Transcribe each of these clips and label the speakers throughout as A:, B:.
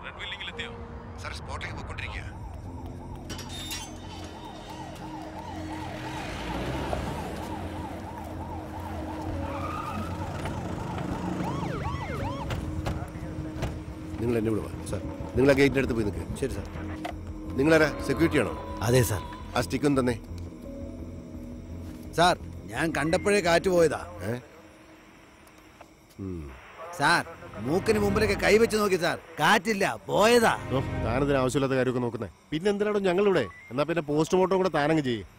A: Red ബിൽഡിംഗിൽ എത്തിയോ?
B: Sir സ്പോട്ടിലേക്ക് പോയിക്കൊണ്ടിരിക്കുക. നിങ്ങൾ എന്നെ വിടുവാ സാർ. നിങ്ങൾ ആ ഗേറ്റിൻ്റെ അടുത്ത് പോയി നിൽക്കുക. ശരി സാർ. നിങ്ങളാരാ? സെക്യൂരിറ്റി ആണോ?
C: അതെ സാർ.
B: ആ സ്റ്റിക്കൊന്നും തന്നെ.
C: സാർ ഞാൻ കണ്ടപ്പോഴേ കാറ്റ് പോയതാ. സാർ മൂക്കിന് മുമ്പിലൊക്കെ കൈവച്ച് നോക്കി സാർ, കാറ്റില്ല, പോയതാ.
B: താനതിന് ആവശ്യമില്ലാത്ത കാര്യമൊക്കെ നോക്കുന്നേ. പിന്നെ എന്തിനാണോ ഞങ്ങളിവിടെ? എന്നാ പിന്നെ പോസ്റ്റ്മോർട്ടം കൂടെ താനങ്ങ് ചെയ്യും.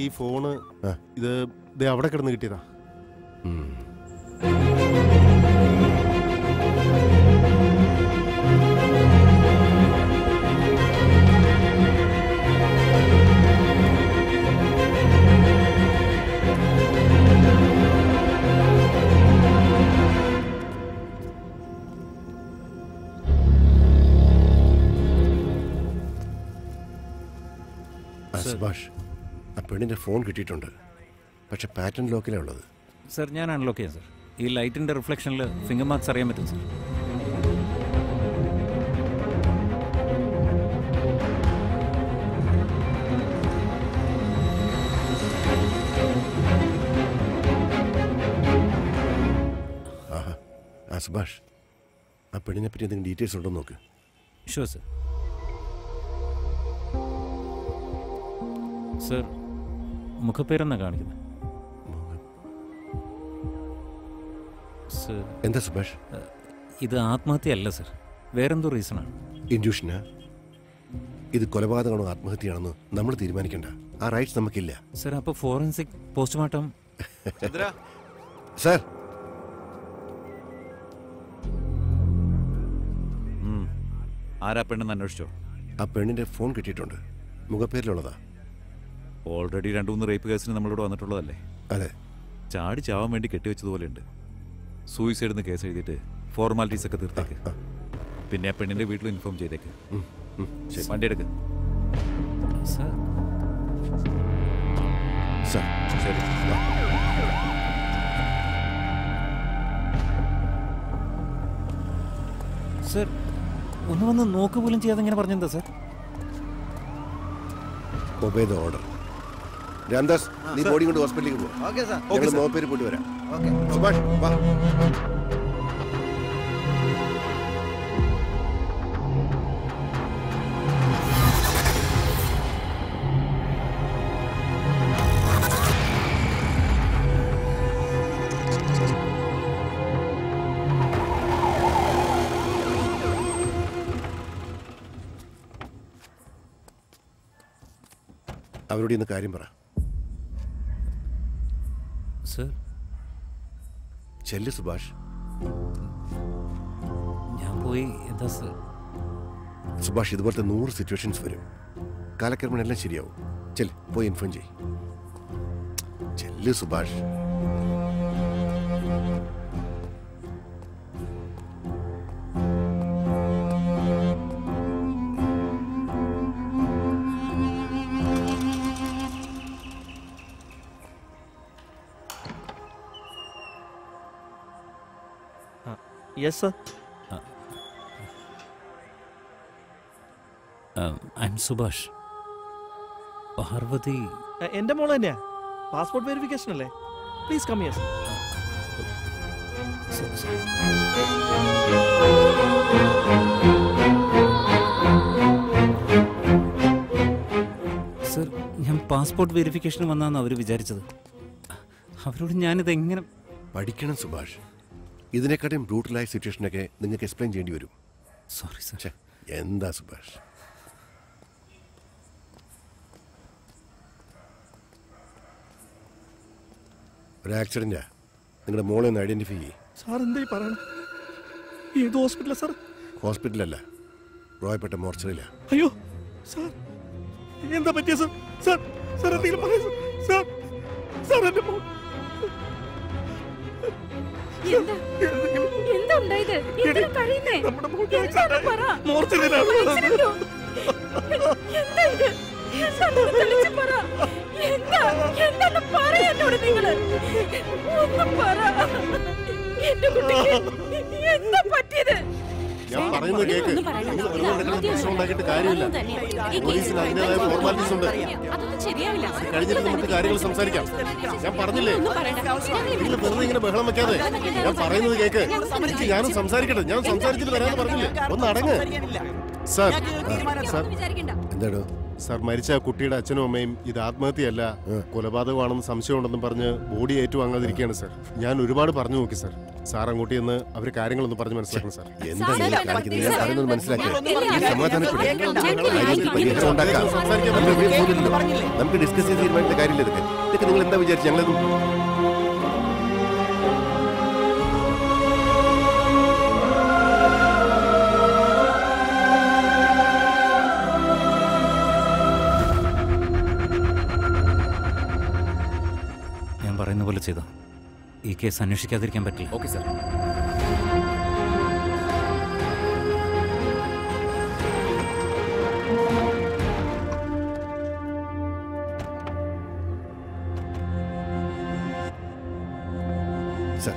B: ഈ ഫോണ് ഇത് അവിടെ കിടന്ന് കിട്ടിയതാ. സുഭാഷ്, ആ പെണ്ണിൻ്റെ ഫോൺ കിട്ടിയിട്ടുണ്ട്. പക്ഷെ പാറ്റേൺ ലോക്കിലാണ് ഉള്ളത്.
A: സർ ഞാൻ അൺലോക്ക് ചെയ്യാം സർ. ഈ ലൈറ്റിൻ്റെ റിഫ്ലക്ഷനിൽ ഫിംഗർ മാർക്സ് അറിയാൻ പറ്റും സർ.
B: ആഹാ. ആ സുഭാഷ്, ആ പെണ്ണിനെ പറ്റി എന്തെങ്കിലും ഡീറ്റെയിൽസ് ഉണ്ടോ നോക്ക്.
A: Sure sir. സർ മുഖപ്പേരെന്നാ കാണിക്കുന്നത്. സർ
B: എന്താ സുഭാഷ്?
A: ഇത് ആത്മഹത്യയല്ല സർ, വേറെന്തോ റീസണാണ്.
B: ഇൻഡ്യൂഷനാ? ഇത് കൊലപാതകമാണോ ആത്മഹത്യയാണെന്ന് നമ്മൾ തീരുമാനിക്കണ്ട. ആ റൈറ്റ്സ് നമുക്കില്ല.
A: സർ അപ്പോൾ ഫോറൻസിക് പോസ്റ്റ്മോർട്ടം.
B: സാർ
D: ആരാ പെണ്ണെന്ന് അന്വേഷിച്ചോ?
B: ആ പെണ്ണിൻ്റെ ഫോൺ കിട്ടിയിട്ടുണ്ട്. മുഖപ്പേരിലുള്ളതാ.
D: ഓൾറെഡി 2-3 റേപ്പ് കേസിന് നമ്മളിവിടെ വന്നിട്ടുള്ളതല്ലേ?
B: അതെ.
D: ചാടി ചാവാൻ വേണ്ടി കെട്ടിവെച്ചതുപോലെയുണ്ട്. സൂയിസൈഡ് കേസ് എഴുതിയിട്ട് ഫോർമാലിറ്റീസ് ഒക്കെ തീർത്തേക്ക്. പിന്നെ ആ പെണ്ണിൻ്റെ വീട്ടിൽ ഇൻഫോം ചെയ്തേക്ക്. വണ്ടി എടുക്ക്.
A: സർ
D: ശരി.
A: സർ ഒന്ന് വന്ന് നോക്ക് പോലും ചെയ്യാതെ ഇങ്ങനെ പറഞ്ഞെന്താ sir?
B: Obey the order. Ramdas, നീ ബോഡി കൊണ്ട് ഹോസ്പിറ്റലിലേക്ക് പോകും. ഞങ്ങൾ മോപ്പേര് പോയിട്ട് വരാം. സുഭാഷ് വാ. അവരോട് ഇന്ന് കാര്യം പറ.
A: സർ
B: ചെല്ല് സുഭാഷ്.
A: ഞാൻ പോയി എന്താ സർ?
B: സുഭാഷ്, ഇതുപോലത്തെ 100 സിറ്റുവേഷൻസ് വരും. കാലക്രമേണ എല്ലാം ശരിയാവും. ചെല്ല്, പോയി ഇൻഫോം ചെയ്യ്. ചെല്ല് Subhash.
E: Yes sir.
A: I am Subhash. Parvathi
E: എൻ്റെ മോള് തന്നെയാ. പാസ്പോർട്ട് വെരിഫിക്കേഷൻ അല്ലേ? Please come here.
A: സർ ഞാൻ പാസ്പോർട്ട് വെരിഫിക്കേഷന് വന്നാന്ന് അവർ വിചാരിച്ചത്. അവരോട് ഞാനിത് എങ്ങനെ?
B: പഠിക്കണം സുഭാഷ്. ഇതിനെക്കാട്ടും ബ്രൂട്ടലായ സിറ്റുവേഷനൊക്കെ നിങ്ങൾക്ക് എക്സ്പ്ലെയിൻ ചെയ്യേണ്ടി വരും.
A: Sorry sir.
B: എന്താ സുഭാഷ്? ഒരു ആക്സിഡന്റാ. നിങ്ങളുടെ മോളെ ഒന്ന് ഐഡന്റിഫൈ ചെയ്യ്.
E: സാർ എന്തായി പറയണം? ഏത് ഹോസ്പിറ്റലാ സാർ?
B: ഹോസ്പിറ്റലല്ല, റോയപ്പെട്ട മോർച്ചറിയില്ല.
E: അയ്യോ സാർ, എന്താ പറ്റിയ സാർ? സാർ സാർ എന്തെങ്കിലും പറയൂ സാർ. നമ്മുടെ മോർച്ചറിയിലാണ്
B: ഞാൻ പറയുന്നത് കേക്ക്. പ്രശ്നം ഉണ്ടാക്കിയിട്ട് കാര്യമില്ല. പോലീസിന് അതിൻ്റെതായ ഫോർമാലിറ്റീസ് ഉണ്ട്. കഴിഞ്ഞിട്ട് നമുക്ക് കാര്യങ്ങൾ സംസാരിക്കാം. ഞാൻ പറഞ്ഞില്ലേ, നിങ്ങൾ വെറുതെ ഇങ്ങനെ ബഹളം വെക്കാതെ ഞാൻ പറയുന്നത് കേക്ക്. ഞാനും സംസാരിക്കട്ടെ. ഞാൻ സംസാരിച്ചിട്ട് വരാമെന്ന് പറഞ്ഞില്ലേ, ഒന്ന് അടങ്ങ്. സാർ എന്താടോ സാർ, മരിച്ച കുട്ടിയുടെ അച്ഛനും അമ്മയും ഇത് ആത്മഹത്യയല്ല കൊലപാതകമാണെന്ന് സംശയമുണ്ടെന്നും പറഞ്ഞ് ബോഡി ഏറ്റുവാങ്ങാതിരിക്കുകയാണ് സാർ. ഞാൻ ഒരുപാട് പറഞ്ഞു നോക്കി സാർ. സാർ അങ്ങോട്ട് ചെന്ന് അവർ കാര്യങ്ങളൊന്നും പറഞ്ഞ് മനസ്സിലാക്കണം സാർ.
C: എന്താണ് കാണിക്കുന്നത്? ഞാൻ പറയുന്നത് മനസ്സിലാക്കി നമുക്ക് ഡിസ്കസ് ചെയ്ത് തീരുമാനിച്ച കാര്യമില്ല. ഇതൊക്കെ നിങ്ങൾ എന്താ വിചാരിച്ചു? ഞങ്ങളത്
A: പറയുന്ന പോലെ ചെയ്തോ. ഈ കേസ് അന്വേഷിക്കാതിരിക്കാൻ പറ്റില്ല.
D: Okay sir.
B: സാർ,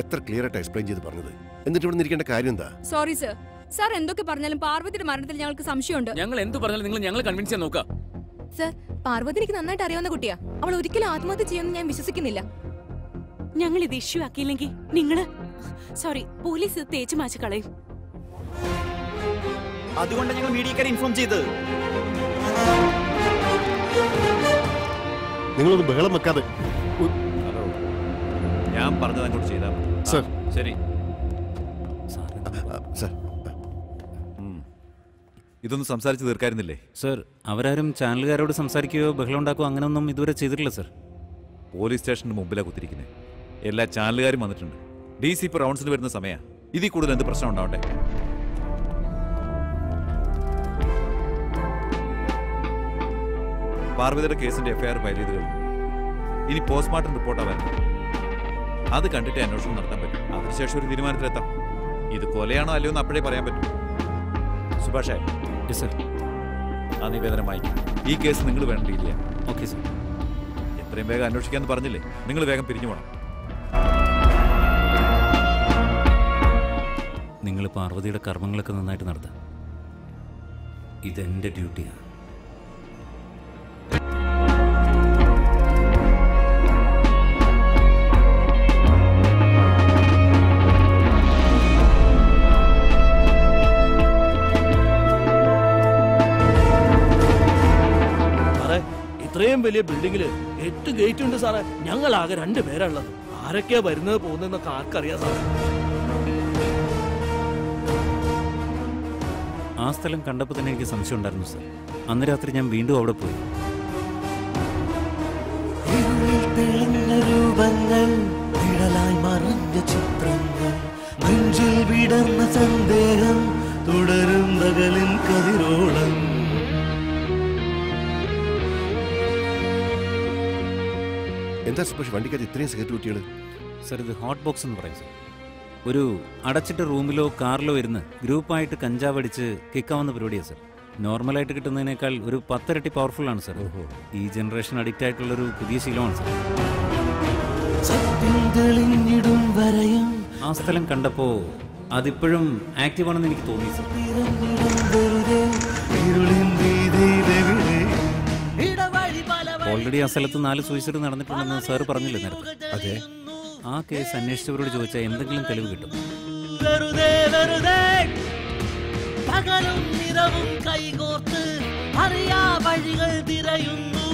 B: എത്ര ക്ലിയർ ആയിട്ട് എക്സ്പ്ലെയിൻ ചെയ്ത് പറഞ്ഞത്, എന്നിട്ട് ഇവിടെ ഇരിക്കേണ്ട കാര്യം എന്താ?
F: Sorry sir. സാർ എന്തൊക്കെ പറഞ്ഞാലും പാർവതിയുടെ മരണത്തിൽ ഞങ്ങൾക്ക് സംശയമുണ്ട്.
G: ഞങ്ങൾ എന്ത് പറഞ്ഞാലും നിങ്ങൾ ഞങ്ങളെ കൺവിൻസ് ചെയ്യാൻ നോക്കാം.
F: സർ, പാർവതി എനിക്ക് നന്നായിട്ട് അറിയാവുന്ന കുട്ടിയാ. അവൾ ഒരിക്കലും ആത്മഹത്യ ചെയ്യുമെന്ന് ഞാൻ വിശ്വസിക്കുന്നില്ല.
H: ഞങ്ങൾ ഇത് ഇഷ്യൂ ആക്കിയില്ലെങ്കിൽ നിങ്ങള് പോലീസ് തേച്ചു മാച്ച് കളയും.
E: അതുകൊണ്ട് ഞങ്ങൾ മീഡിയക്കാരെ ഇൻഫോം ചെയ്ത്.
B: നിങ്ങളൊന്ന് ബഹളം വെക്കാതെ.
D: ഞാൻ പറഞ്ഞത് അങ്ങോട്ട് ചെയ്താൽ
B: സാർ.
D: ശരി
B: സാർ,
D: ഇതൊന്നും സംസാരിച്ച് തീർക്കായിരുന്നില്ലേ?
A: സർ, അവരാരും ചാനലുകാരോട് സംസാരിക്കുകയോ ബഹളം ഉണ്ടാക്കുകയോ അങ്ങനെയൊന്നും ഇതുവരെ ചെയ്തിട്ടില്ല സർ.
D: പോലീസ് സ്റ്റേഷന് മുമ്പിലാണ് കുത്തിരിക്കുന്നത്. എല്ലാ ചാനലുകാരും വന്നിട്ടുണ്ട്. DCP റൗണ്ട്സിന് വരുന്ന സമയമാണ്. ഇതിൽ കൂടുതൽ എന്ത് പ്രശ്നം ഉണ്ടാവട്ടെ? പാർവതിയുടെ കേസിന്റെ FIR ഫയൽ ചെയ്ത് കഴിഞ്ഞു. ഇനി പോസ്റ്റ്മോർട്ടം റിപ്പോർട്ടാവാൻ അത് കണ്ടിട്ട് അന്വേഷണം നടത്താൻ പറ്റും. അതിനുശേഷം ഒരു തീരുമാനത്തിലെത്താം. ഇത് കൊലയാണോ അല്ലയോ എന്ന് അപ്പോഴേ പറയാൻ പറ്റും. സുഭാഷേ.
A: സർ.
D: ആ നിവേദനം വായിക്കും. ഈ കേസ് നിങ്ങൾ വേണം ഡീൽ ചെയ്യാൻ.
A: Okay sir.
D: എത്രയും വേഗം അന്വേഷിക്കാന്ന് പറഞ്ഞില്ലേ? നിങ്ങൾ വേഗം പിരിഞ്ഞു പോകണം.
A: നിങ്ങൾ പാർവതിയുടെ കർമ്മങ്ങളൊക്കെ നന്നായിട്ട് നടത്താം. ഇതെന്റെ ഡ്യൂട്ടിയാണ്.
E: ഇത്രയും വലിയ ബിൽഡിംഗില് 8 ഗേറ്റ് ഉണ്ട് സാറേ. ഞങ്ങൾ ആകെ 2 പേരാണുള്ളത്. ആരൊക്കെയാ വരുന്നത് പോകുന്നതെന്നൊക്കെ ആർക്കറിയാം സാറേ.
A: ആ സ്ഥലം കണ്ടപ്പോൾ തന്നെ എനിക്ക് സംശയം ഉണ്ടായിരുന്നു സർ. അന്ന് രാത്രി ഞാൻ വീണ്ടും അവിടെ പോയി.
I: രൂപങ്ങൾ നിഴലായി മറഞ്ഞ ചിത്രങ്ങൾ നെഞ്ചിൽ വിടർന്ന സന്ദേഹം തുടരും പകലിൻ കതിരോളം.
B: എന്താ സുഭാഷ് വണ്ടിക്കകത്ത് ഇത്രയും സെക്യൂരിറ്റികൾ?
A: സർ, ഇത് ഹോട്ട് ബോക്സ് എന്ന് പറയും സർ. ഒരു അടച്ചിട്ട റൂമിലോ കാറിലോ ഇരുന്ന് ഗ്രൂപ്പായിട്ട് കഞ്ചാവ് അടിച്ച് കിക്കാവുന്ന പരിപാടിയാണ് സർ. നോർമലായിട്ട് കിട്ടുന്നതിനേക്കാൾ ഒരു 10 ഇരട്ടി പവർഫുൾ ആണ് സർ. ഈ ജനറേഷൻ അഡിക്റ്റ് ആയിട്ടുള്ളൊരു പുതിയ ശീലമാണ് സർ. ആ സ്ഥലം കണ്ടപ്പോൾ അതിപ്പോഴും ആക്റ്റീവ് ആണെന്ന് എനിക്ക് തോന്നി സർ. ഓൾറെഡി ആ സ്ഥലത്ത് 4 സൂയിസൈഡ് നടന്നിട്ടുണ്ടെന്ന് സാർ പറഞ്ഞില്ലേ നേരത്തെ?
B: അതെ.
A: ആ കേസ് അന്വേഷിച്ചവരോട് ചോദിച്ചാൽ എന്തെങ്കിലും തെളിവ് കിട്ടും.
I: പകലും നിറവും കൈകോർത്ത് അറിയാ വഴികൾ തിരയുന്നു.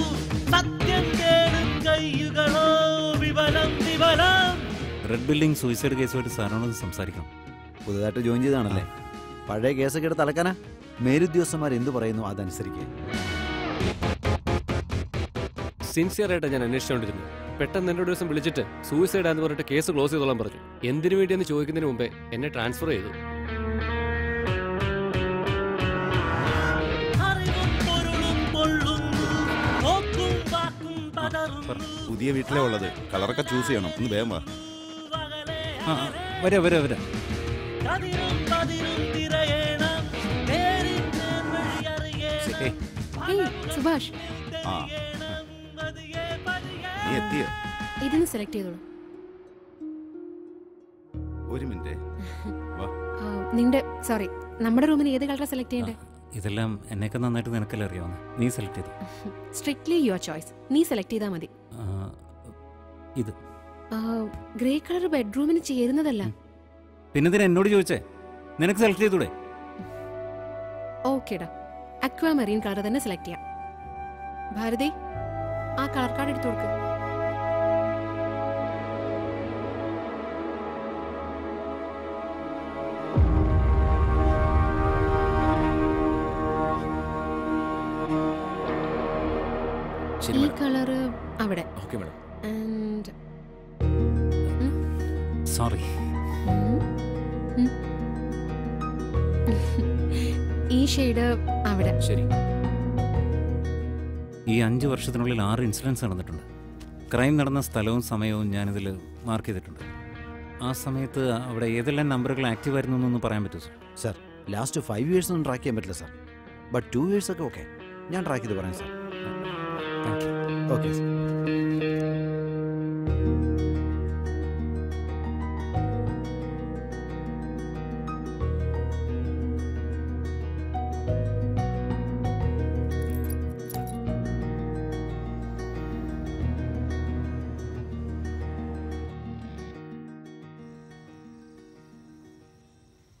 I: സത്യം തേടും കൈകളോ വിവരം വിവരം.
A: റെഡ് ബിൽഡിംഗ് സൂയിസൈഡ് കേസുമായിട്ട് സാറിനോട് സംസാരിക്കണം.
C: പുതുതായിട്ട് ജോയിൻ ചെയ്താണല്ലേ? പഴയ കേസൊക്കെ എടുത്ത് അലക്കാനാ? മേലുദ്യോഗസ്ഥന്മാർ എന്തു പറയുന്നു അതനുസരിക്കുക.
J: സിൻസിയർ ആയിട്ട് ഞാൻ അന്വേഷിച്ചുകൊണ്ടിരുന്നു. പെട്ടെന്ന് എന്നോട് ദിവസം വിളിച്ചിട്ട് സൂയിസൈഡ് ആണെന്ന് പറഞ്ഞിട്ട് കേസ് ക്ലോസ് ചെയ്തോളാൻ പറഞ്ഞു. എന്തിനു വേണ്ടിയെന്ന് ചോദിക്കുന്നതിന് മുമ്പേ എന്നെ ട്രാൻസ്ഫർ ചെയ്തു.
K: പുതിയ വീട്ടിലേ ഉള്ളത്. കളറൊക്കെ ചൂസ് ചെയ്യണം. ഒന്ന് വേഗം വാ.
A: വരാ.
I: കതിരും പതിരും തിരയണം നേരിൻ നേർവഴി അറിയണം
F: സുഭാഷ്
K: നീ എത്തിയോ?
F: ഇതൊന്ന് സെലക്ട് ചെയ്തോളൂ.
K: ഒരു മിനിറ്റ്.
F: നിന്റെ സോറി നമ്മുടെ റൂമിന് ഏത് കളറാ സെലക്ട് ചെയ്യണ്ടേ?
A: ഇതെല്ലാം എന്നേക്കാൾ നന്നായിട്ട് നിനക്കല്ലേ അറിയാവുന്ന. നീ സെലക്ട് ചെയ്തു.
F: Strictly your choice. നീ സെലക്ട് ചെയ്താൽ മതി.
A: ഇത്
F: ഗ്രേ കളർ ബെഡ്റൂമിന് ചേരുന്നതല്ല.
A: പിന്നെ എന്നോട് ചോദിച്ചേ? നിനക്ക് സെലക്ട് ചെയ്തൂടെ?
F: ഓക്കേടാ, അക്വാ മെറീൻ കളർ തന്നെ സെലക്ട് ചെയ്യാം. ഭാരതി, ആ കളർ കാർഡ് എടുത്തു കൊടുക്ക്. ഈ കളറ് അവിടെ.
G: Okay madam.
F: And
A: sorry.
F: ഈ ഷെയ്ഡ് അവിടെ.
G: ശരി.
A: ഈ 5 വർഷത്തിനുള്ളിൽ 6 ഇൻസിഡൻസ് നടന്നിട്ടുണ്ട്. ക്രൈം നടന്ന സ്ഥലവും സമയവും ഞാനിതിൽ മാർക്ക് ചെയ്തിട്ടുണ്ട്. ആ സമയത്ത് അവിടെ ഏതെല്ലാം നമ്പറുകൾ ആക്റ്റീവ് ആയിരുന്നു എന്നൊന്ന് പറയാൻ പറ്റുമോ സർ?
C: സർ, ലാസ്റ്റ് 5 years ഒന്നും ട്രാക്ക് ചെയ്യാൻ പറ്റില്ല സർ. ബട്ട് 2 years ഒക്കെ ഓക്കെ. ഞാൻ ട്രാക്ക് ചെയ്ത് പറയാം sir.
A: Thank you.
C: Okay sir.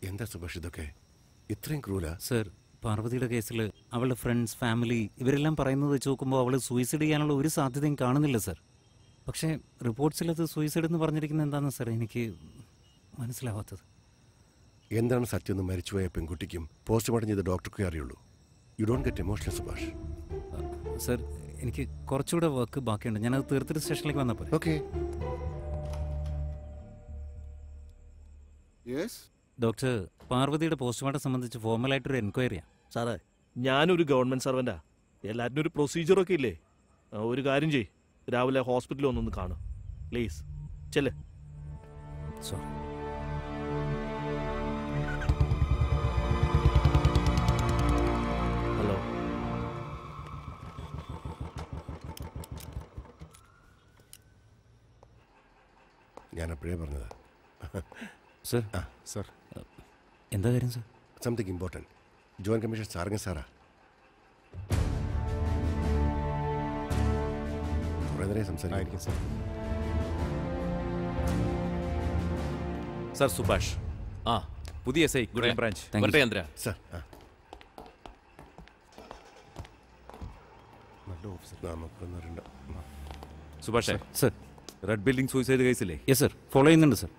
B: എന്താ സുഭാഷ് ഇതൊക്കെ? ഇത്രയും ക്രൂല?
A: സർ, പാർവതിയുടെ കേസിൽ അവളുടെ ഫ്രണ്ട്സ്, ഫാമിലി ഇവരെല്ലാം പറയുന്നത് വെച്ച് നോക്കുമ്പോൾ അവൾ സൂയിസൈഡ് ചെയ്യാനുള്ള ഒരു സാധ്യതയും കാണുന്നില്ല സർ. പക്ഷേ റിപ്പോർട്ട്സിൽ അത് സൂയിസൈഡ് എന്ന് പറഞ്ഞിരിക്കുന്നത് എന്താണെന്ന് സർ എനിക്ക് മനസ്സിലാവാത്തത്.
B: എന്താണ് സത്യം എന്ന് മരിച്ചുപോയ പെൺകുട്ടിക്കും പോസ്റ്റ്മോർട്ടം ചെയ്ത ഡോക്ടർക്കേ അറിയുള്ളൂ. You don't get emotional Subhash.
A: Sir, എനിക്ക് കുറച്ചുകൂടെ വർക്ക് ബാക്കിയുണ്ട്. ഞാനത് തീർത്തിട്ട് സ്റ്റേഷനിലേക്ക് വന്നപ്പോൾ.
B: ഓക്കെ.
A: ഡോക്ടർ, പാർവതിയുടെ പോസ്റ്റ്മോർട്ടം സംബന്ധിച്ച് ഫോർമലായിട്ടൊരു എൻക്വയറിയാണ്.
E: സാറേ, ഞാനൊരു ഗവൺമെന്റ് സർവൻ്റാ. എല്ലാറ്റിനും ഒരു പ്രൊസീജിയറൊക്കെ ഇല്ലേ? ഒരു കാര്യം ചെയ്, രാവിലെ ഹോസ്പിറ്റലിൽ ഒന്നൊന്ന് കാണും പ്ലീസ്. ചെല്ലേ.
A: സോറി.
E: ഹലോ.
B: ഞാൻ അപ്പോഴേ പറഞ്ഞത്.
A: സർ.
B: സർ,
A: എന്താ കാര്യം sir?
B: Something important. Joint commissioner Saranga സാറാ. കുറേ നേരം സംസാരിക്കും സാർ.
D: സർ, സുഭാഷ്.
G: ആ,
D: പുതിയ എസ് ഐ ക്രൈം ബ്രാഞ്ച്.
G: വരട്ടെ ചന്ദ്ര.
B: സാർ, നല്ല ഓഫീസർ. നമുക്കൊന്നും അറിയണ്ട.
D: സുഭാഷേ,
A: സർ.
D: റെഡ് ബിൽഡിംഗ് സൂയിസൈഡ് കേസില്ലേ?
A: യെസ് സർ, ഫോളോ ചെയ്യുന്നുണ്ട് സർ.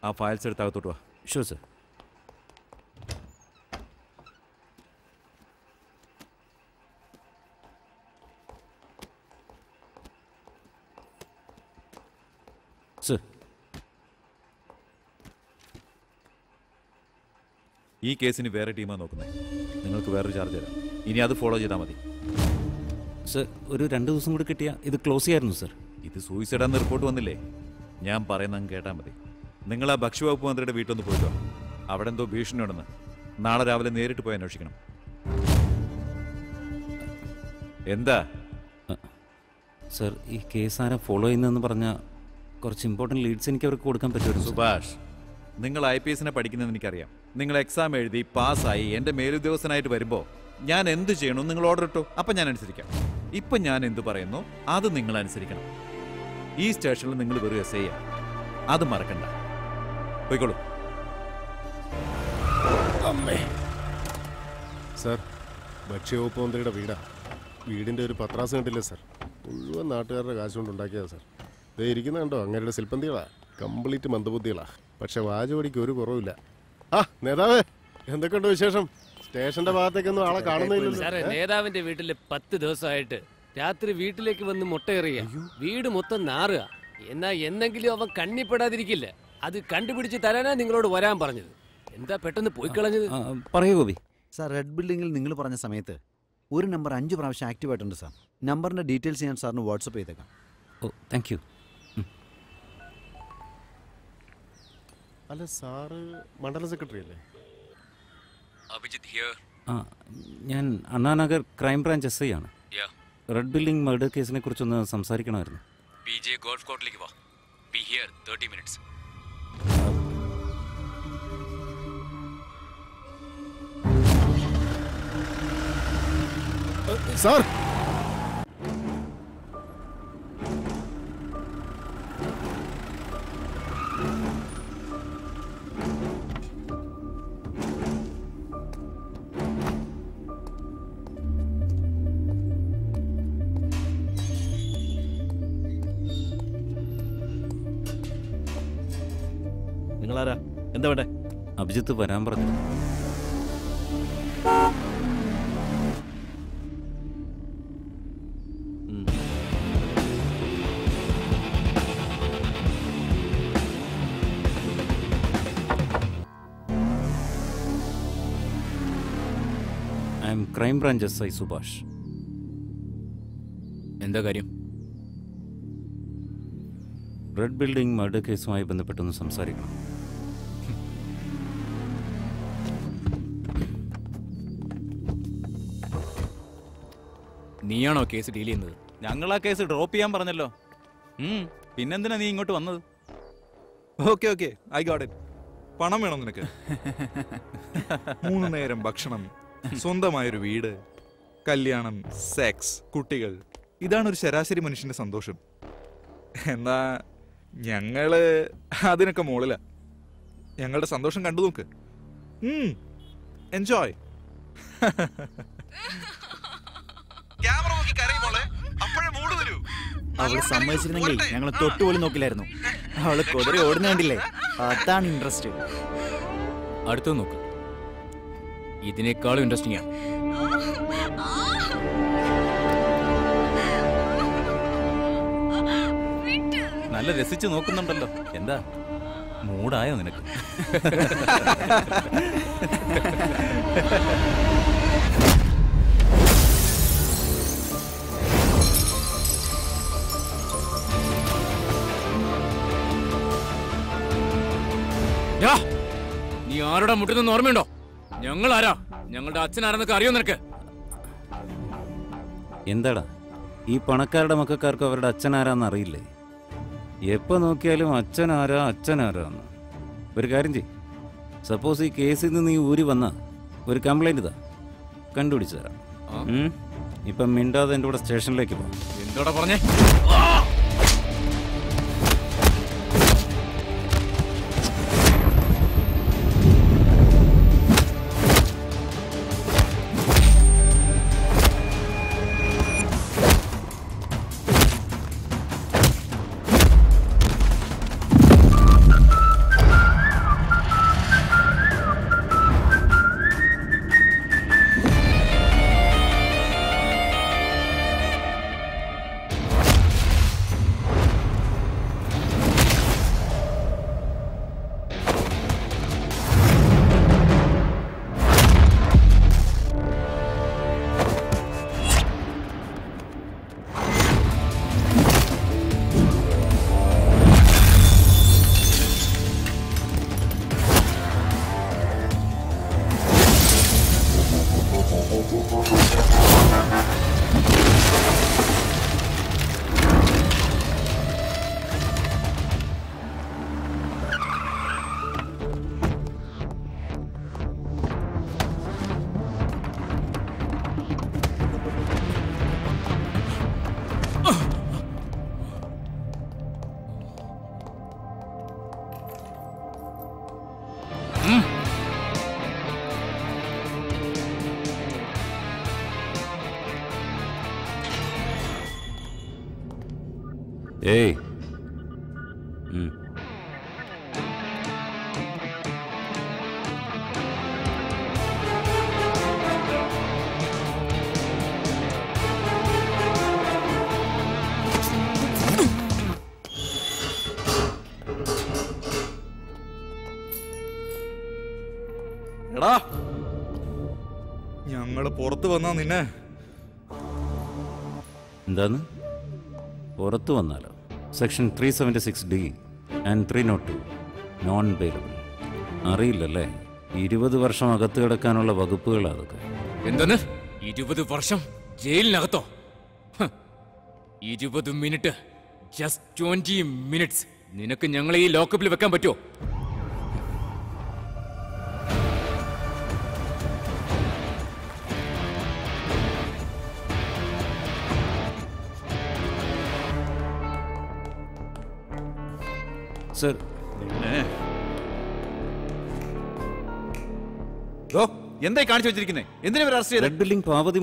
D: ആ ഫയൽസ് എടുത്ത് അകത്തോട്ട് വാ.
A: Sure sir. സർ,
D: ഈ കേസിന് വേറെ ടീമാണ് നോക്കുന്നത്. നിങ്ങൾക്ക് വേറൊരു ചാർജ് തരാം. ഇനി അത് ഫോളോ ചെയ്താൽ മതി.
A: സർ, ഒരു 2 ദിവസം കൂടി കിട്ടിയാൽ ഇത് ക്ലോസ് ചെയ്യായിരുന്നു സർ.
D: ഇത് സൂയിസൈഡാന്ന് റിപ്പോർട്ട് വന്നില്ലേ? ഞാൻ പറയുന്നത് കേട്ടാൽ മതി. നിങ്ങൾ ആ ഭക്ഷ്യവകുപ്പ് മന്ത്രിയുടെ വീട്ടിലൊന്ന് പോയിട്ടോ. അവിടെ എന്തോ ഭീഷണിയുണ്ടെന്ന്. നാളെ രാവിലെ നേരിട്ട് പോയി അന്വേഷിക്കണം. എന്താ
A: സർ, ഈ കേസ് ആരാ ഫോളോ ചെയ്യുന്നതെന്ന് പറഞ്ഞാൽ കുറച്ച് ഇമ്പോർട്ടൻറ്റ് ലീഡ്സ് എനിക്ക് അവർക്ക് കൊടുക്കാൻ പറ്റുമോ?
D: സുഭാഷ്, നിങ്ങൾ IPS പഠിക്കുന്നത് എനിക്കറിയാം. നിങ്ങൾ എക്സാം എഴുതി പാസ്സായി എൻ്റെ മേലുദ്യോഗസ്ഥനായിട്ട് വരുമ്പോൾ ഞാൻ എന്ത് ചെയ്യണമെന്ന് നിങ്ങൾ ഓർഡർ ഇട്ടോ. അപ്പം ഞാൻ അനുസരിക്കാം. ഇപ്പം ഞാൻ എന്ത് പറയുന്നു അത് നിങ്ങൾ അനുസരിക്കണം. ഈ സ്റ്റേഷനിൽ നിങ്ങൾ വെറും SI ആണ്. അത് മറക്കണ്ട. പോയിക്കോളൂ.
B: സാർ, ഭക്ഷ്യവകുപ്പ് മന്ത്രിയുടെ വീടാ. വീടിൻ്റെ ഒരു പത്രാസ് കണ്ടില്ലേ സാർ? മുഴുവൻ നാട്ടുകാരുടെ കാശ് കൊണ്ട് ഉണ്ടാക്കിയതാ സാർ. ഇതേ ഇരിക്കുന്ന കണ്ടോ? അങ്ങനെയുള്ള ശില്പന്തികളാ. കംപ്ലീറ്റ് മന്ദബുദ്ധികളാ. പക്ഷെ വാചോടിക്ക് ഒരു കുറവില്ല. ആ നേതാവേ, എന്തൊക്കെയുണ്ട് വിശേഷം? സ്റ്റേഷന്റെ ഭാഗത്തേക്കൊന്നും ആളെ കാണുന്നില്ലല്ലോ.
J: നേതാവിന്റെ വീട്ടില് 10 ദിവസമായിട്ട് രാത്രി വീട്ടിലേക്ക് വന്ന് മുട്ടയെറിയ. വീട് മൊത്തം നാറുക. എന്നാ എന്നെങ്കിലും അവൻ കണ്ണിപ്പെടാതിരിക്കില്ല. അത് കണ്ടുപിടിച്ച് തരാനാ നിങ്ങളോട് വരാൻ പറഞ്ഞത്. എന്താ പെട്ടെന്ന് പോയി കളഞ്ഞത്?
A: പറയൂ ഗോപി.
C: സാർ, റെഡ് ബിൽഡിങ്ങിൽ നിങ്ങൾ പറഞ്ഞ സമയത്ത് ഒരു നമ്പർ 5 പ്രാവശ്യം ആക്റ്റീവ് ആയിട്ടുണ്ട് സാർ. നമ്പറിന്റെ ഡീറ്റെയിൽസ് ഞാൻ സാറിന് വാട്സപ്പ് ചെയ്തേക്കാം.
A: ഓ, താങ്ക് യു.
B: അല്ല സാറ് മണ്ഡലം സെക്രട്ടറി അല്ലേ?
G: അഭിജിത്ത് ഹിയർ.
A: ഞാൻ അണ്ണാനഗർ ക്രൈംബ്രാഞ്ച് SI ആണ്. റെഡ് ബിൽഡിംഗ് മർഡർ കേസിനെ കുറിച്ചൊന്ന് സംസാരിക്കണമായിരുന്നു.
G: PJ ഗോൾഫ് കോർട്ടിലേക്ക് വാ. B here 30 minutes.
B: സാർ
E: നിങ്ങളാരാ? എന്താ വേണ്ടേ?
A: അഭിജിത്ത് വരാൻ പറഞ്ഞു. I M crime branch SI Subhash.
G: എന്താ കാര്യം?
A: റെഡ് ബിൽഡിംഗ് മർഡർ കേസുമായി ബന്ധപ്പെട്ടൊന്ന് സംസാരിക്കണം.
G: നീയാണോ കേസ് ഡീൽ ചെയ്യുന്നത്?
D: ഞങ്ങൾ ആ കേസ് ഡ്രോപ്പ് ചെയ്യാൻ പറഞ്ഞല്ലോ. പിന്നെന്തിനാ നീ ഇങ്ങോട്ട് വന്നത്?
L: Okay I got it. പണം വേണം നിനക്ക്? 3 നേരം ഭക്ഷണം, സ്വന്തമായൊരു വീട്, കല്യാണം, സെക്സ്, കുട്ടികൾ. ഇതാണ് ഒരു ശരാശരി മനുഷ്യന്റെ സന്തോഷം. എന്നാ ഞങ്ങള് അതിനൊക്കെ മുകളിലാ. ഞങ്ങളുടെ സന്തോഷം കണ്ടു നോക്ക്. എൻജോയ്.
M: അവള് സമ്മതിച്ചിരുന്നെങ്കിൽ ഞങ്ങൾ തൊട്ടുപോലും നോക്കില്ലായിരുന്നു. അവള് കുതിര ഓടുന്ന കണ്ടില്ലേ? അതാണ് ഇൻട്രസ്റ്റ്.
G: അടുത്ത് നോക്ക്, ഇതിനേക്കാളും ഇൻട്രസ്റ്റിംഗ് ആണ്.
D: നല്ല രസിച്ച് നോക്കുന്നുണ്ടല്ലോ. എന്താ മൂടായോ നിനക്ക്?
G: നീ ആരോടാ മുട്ടുന്ന ഓർമ്മയുണ്ടോ? ഞങ്ങൾ ആരാ? ഞങ്ങളുടെ അച്ഛൻ ആരെന്നൊക്കെ അറിയോ നിനക്ക്?
A: എന്താടാ ഈ പണക്കാരുടെ മക്കൾക്കാർക്കും അവരുടെ അച്ഛനാരാന്ന് അറിയില്ലേ? എപ്പോൾ നോക്കിയാലും അച്ഛനാരാന്ന്. ഒരു കാര്യം ചെയ്യ്, സപ്പോസ് ഈ കേസിൽ നിന്ന് നീ ഊരി വന്ന ഒരു കംപ്ലൈൻറ്റ് ഇതാ, കണ്ടുപിടിച്ചു തരാം. ഇപ്പം മിണ്ടാതെ എൻ്റെ കൂടെ സ്റ്റേഷനിലേക്ക് പോകാം.
G: എന്തോടാ പറഞ്ഞേ?
A: ഏയ്
L: എടാ, ഞങ്ങള് പുറത്ത് വന്നാ നിന്നെ
A: എന്താന്ന്? പുറത്തു വന്നാലോ? Section 376D and 302 non bailable. അറിയില്ലല്ലേ? 20 വർഷം അകത്ത് കിടക്കാനുള്ള വകുപ്പുകളാ അതൊക്കെ.
G: എന്തെന്ന്? 20 വർഷം ജയിലിനകത്തോ? 20 മിനിറ്റ്, ജസ്റ്റ് 20 മിനിറ്റ്സ്. നിനക്ക് ഞങ്ങളെ ഈ ലോക്കപ്പിൽ വെക്കാൻ പറ്റുമോ?
A: സർ,
D: എന്തായി കാണിച്ചു വെച്ചിരിക്കുന്നത്? എന്തിനാ അറസ്റ്റ് ചെയ്തത്?
A: റെഡ് ബില്ലിംഗ് പാവതി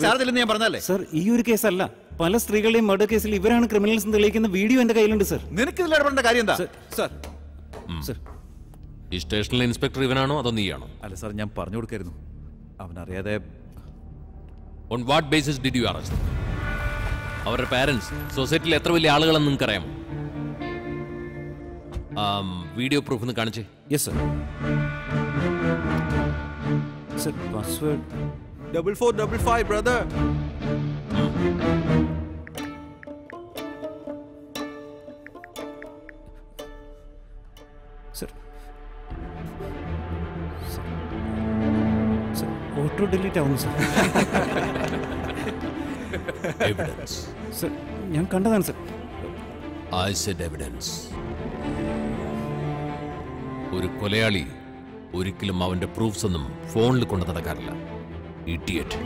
D: ചാർജ് ഇല്ലെന്ന് ഞാൻ പറഞ്ഞല്ലേ?
A: സർ, ഈ ഒരു കേസല്ല, പല സ്ത്രീകളുടെയും മർഡർ കേസിൽ ഇവരാണ് ക്രിമിനൽസ് എന്ന് തെളിയിക്കുന്ന വീഡിയോ എന്റെ കയ്യിലുണ്ട് സർ.
D: നിനക്ക് ഇതിൽ ഇടപെടേണ്ട കാര്യം എന്താ?
A: സർ,
J: ഈ സ്റ്റേഷനിലെ ഇൻസ്പെക്ടർ ഇവനാണോ അതോ നീയാണോ?
D: അല്ല സാർ, ഞാൻ പറഞ്ഞു കൊടുക്കായിരുന്നു. അവനറിയാതെ.
J: On what basis did you arrest? അവരുടെ പാരന്റ്സ് സൊസൈറ്റിയിൽ എത്ര വലിയ ആളുകളെന്ന് നിങ്ങൾക്കറിയാമോ? വീഡിയോ പ്രൂഫ് ഒന്ന് കാണിച്ചേ.
A: Yes sir. Sir, password
L: 4455 brother.
A: Sir, auto delete ആവുന്നു സർ.
J: എവിഡൻസ്.
A: സർ, ഞാൻ കണ്ടതാണ് സർ.
J: I said evidence. ഒരു കൊലയാളി ഒരിക്കലും അവന്റെ പ്രൂഫ്സ് ഒന്നും ഫോണിൽ കൊണ്ട് നടക്കാറില്ല. ഇഡിയറ്റ്.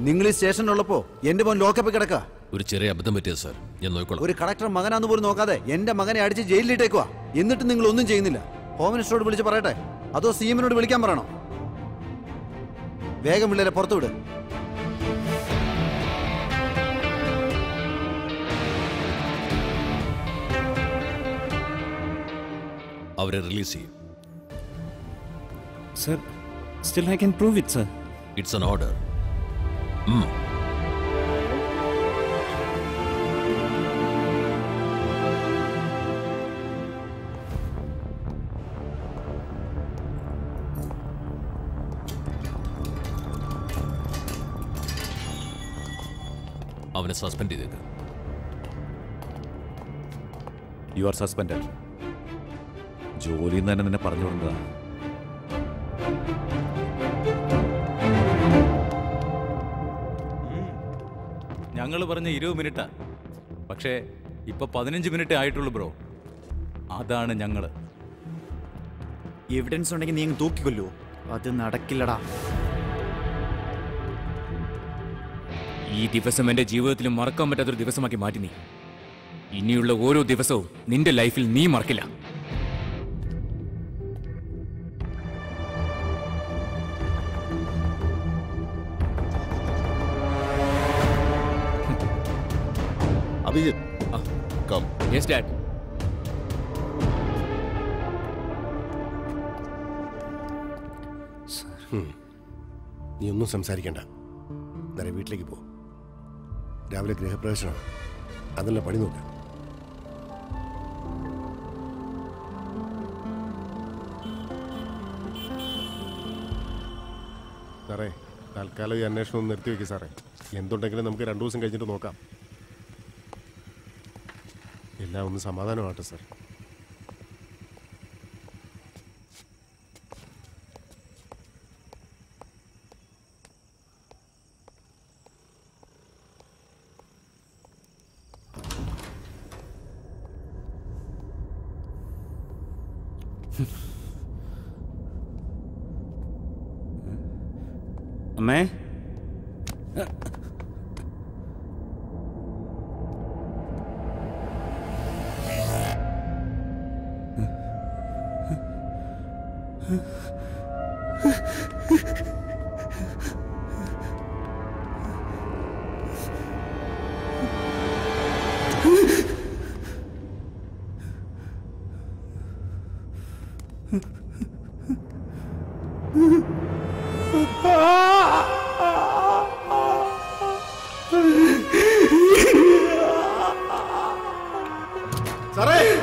C: നിങ്ങൾ ഈ സ്റ്റേഷനിലുള്ളപ്പോ എന്റെ മോൻ ലോക്കപ്പിൽ കിടക്കുക.
J: ഒരു ചെറിയ അബദ്ധം പറ്റിയത് സാർ, ഞാൻ നോക്കിക്കോളാം.
C: ഒരു കളക്ടർ മകനാന്ന് പോലും നോക്കാതെ എന്റെ മകനെ അടിച്ച് ജയിലിലിട്ടേക്കുവാ. എന്നിട്ട് നിങ്ങൾ ഒന്നും ചെയ്യുന്നില്ല. ഹോം മിനിസ്റ്ററോട് വിളിച്ച് പറയട്ടെ, അതോ സിഎമ്മിനോട് വിളിക്കാൻ പറയണോ? വേഗം പിള്ളേരെ പുറത്തു വിട്.
J: അവരെ റിലീസ് ചെയ്യും.
A: Sir, still I can prove it sir.
J: It's an order. അവനെ സസ്പെൻഡ് ചെയ്തേക്ക്.
D: You are suspended. ജോലിയിൽ നിന്ന് തന്നെ നിന്നെ പറഞ്ഞു വിടുന്നതാണ്.
N: ഞങ്ങൾ പറഞ്ഞ 20 മിനിറ്റാ, പക്ഷേ ഇപ്പൊ 15 മിനിറ്റ് ആയിട്ടുള്ളൂ ബ്രോ. അതാണ് ഞങ്ങള്.
M: എവിഡൻസ് ഉണ്ടെങ്കിൽ നീ അങ്ങ് തൂക്കിക്കൊല്ലോ. അത് നടക്കില്ലടാ.
G: ഈ ദിവസം എന്റെ ജീവിതത്തിൽ മറക്കാൻ പറ്റാത്തൊരു ദിവസമാക്കി മാറ്റി നീ. ഇനിയുള്ള ഓരോ ദിവസവും നിന്റെ ലൈഫിൽ നീ മറക്കില്ല.
B: അഭിജിത്ത്, കം.
G: Yes dad.
B: നീ ഒന്നും സംസാരിക്കണ്ട. നേരെ വീട്ടിലേക്ക് പോ. രാവിലെ ഗൃഹപ്രവേശനമാണ്. അതല്ല പണി നോക്ക്. സാറേ, തൽക്കാലം ഈ അന്വേഷണം ഒന്ന് നിർത്തിവെക്കും സാറേ. എന്തുണ്ടെങ്കിലും നമുക്ക് 2 ദിവസം കഴിഞ്ഞിട്ട് നോക്കാം. എല്ലാം ഒന്ന് സമാധാനമാട്ടെ സാർ.
A: അമ്മേ,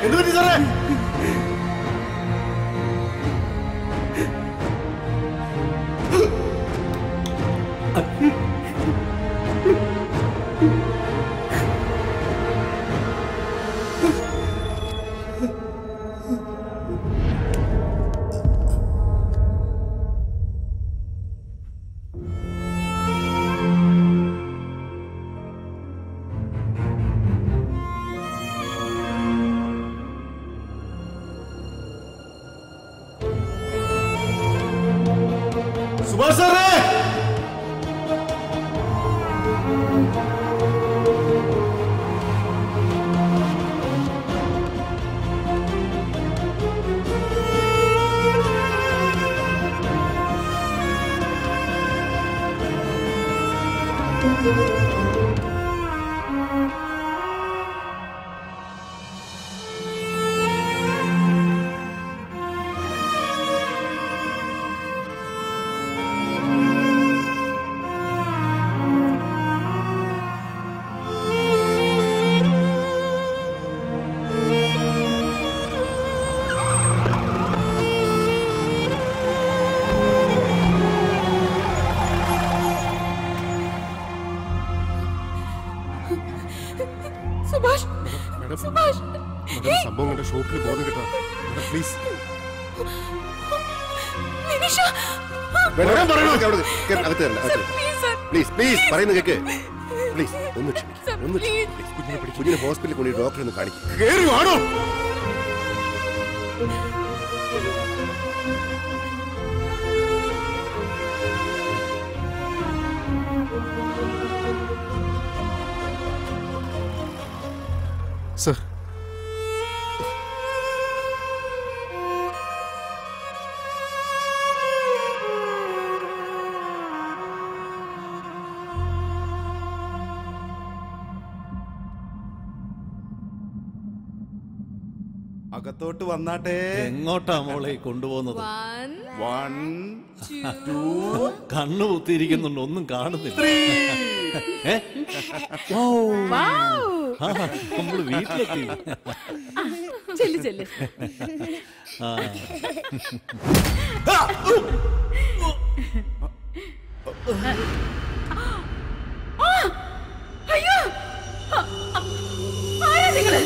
B: എന്ത് പറ്റി സാറേ? സുഭാഷ് സാറേ! സംഭവം കണ്ട ഷോപ്പിൽ ബോധം കിട്ടാ. പ്ലീസ് പ്ലീസ് പ്ലീസ് പറയുന്ന കേക്ക്. പ്ലീസ് ഒന്ന് ക്ഷമിക്കും, ഒന്ന് കുഞ്ഞിനെ ഹോസ്പിറ്റലിൽ കൊണ്ട് ഡോക്ടറെ ഒന്ന് കാണിക്കും. കേറി വാണോ? സർ,
K: അകത്തോട്ട് വന്നാട്ടെ.
O: എങ്ങോട്ടാ മോളെ കൊണ്ടുപോകുന്നത്?
K: 1 2
O: കണ്ണു കുത്തിയിരിക്കുന്നുണ്ട്, ഒന്നും കാണുന്നില്ല. നമ്മള് വീട്ടിലെത്തി.
H: ചെല്ല് ചെല്ല്. അയ്യോ, ആരാ നിങ്ങള്?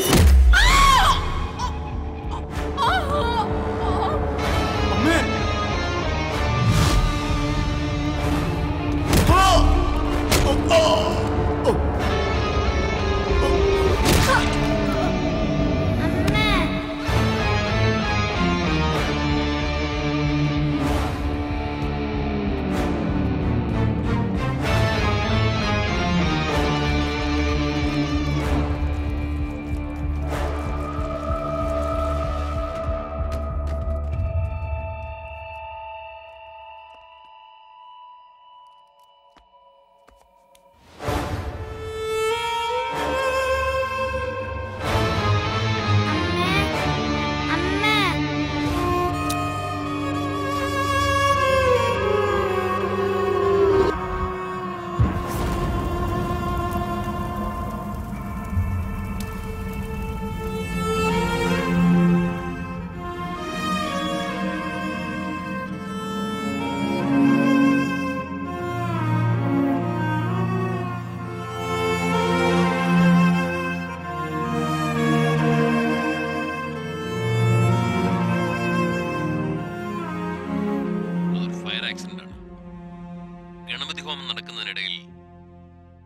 P: ഗണപതി ഹോമം നടക്കുന്നതിനിടയിൽ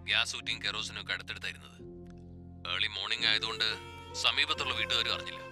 P: ഗ്യാസ് ഊറ്റിയും കെറോസിനും ഒക്കെ അടുത്തടുത്തായിരുന്നത്. ഏർലി മോർണിംഗ് ആയതുകൊണ്ട് സമീപത്തുള്ള വീട്ടുകാരും അറിഞ്ഞില്ല.